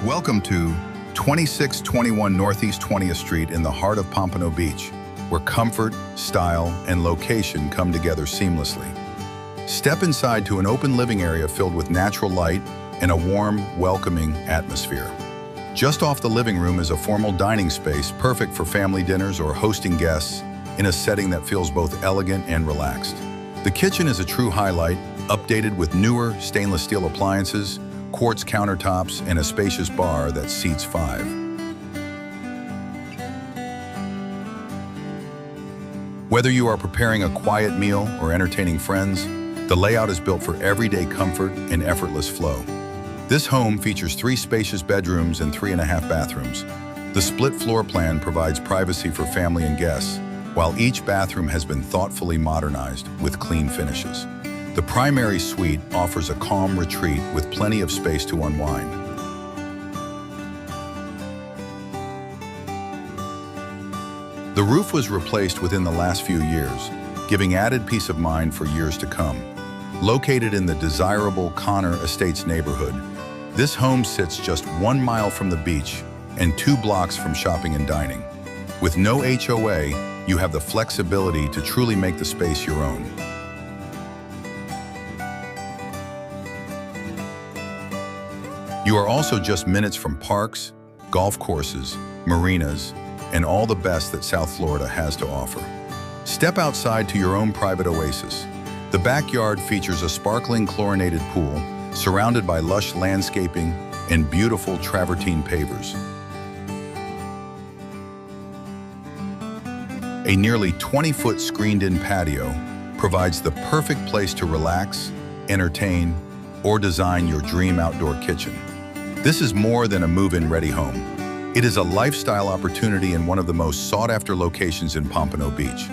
Welcome to 2621 Northeast 20th Street in the heart of Pompano Beach, where comfort, style, and location come together seamlessly. Step inside to an open living area filled with natural light and a warm, welcoming atmosphere. Just off the living room is a formal dining space perfect for family dinners or hosting guests in a setting that feels both elegant and relaxed. The kitchen is a true highlight, updated with newer stainless steel appliances, quartz countertops, and a spacious bar that seats 5. Whether you are preparing a quiet meal or entertaining friends, the layout is built for everyday comfort and effortless flow. This home features 3 spacious bedrooms and 3.5 bathrooms. The split floor plan provides privacy for family and guests, while each bathroom has been thoughtfully modernized with clean finishes. The primary suite offers a calm retreat with plenty of space to unwind. The roof was replaced within the last few years, giving added peace of mind for years to come. Located in the desirable Connor Estates neighborhood, this home sits just 1 mile from the beach and 2 blocks from shopping and dining. With no HOA, you have the flexibility to truly make the space your own. You are also just minutes from parks, golf courses, marinas, and all the best that South Florida has to offer. Step outside to your own private oasis. The backyard features a sparkling chlorinated pool surrounded by lush landscaping and beautiful travertine pavers. A nearly 20-foot screened-in patio provides the perfect place to relax, entertain, or design your dream outdoor kitchen. This is more than a move-in ready home. It is a lifestyle opportunity in one of the most sought-after locations in Pompano Beach.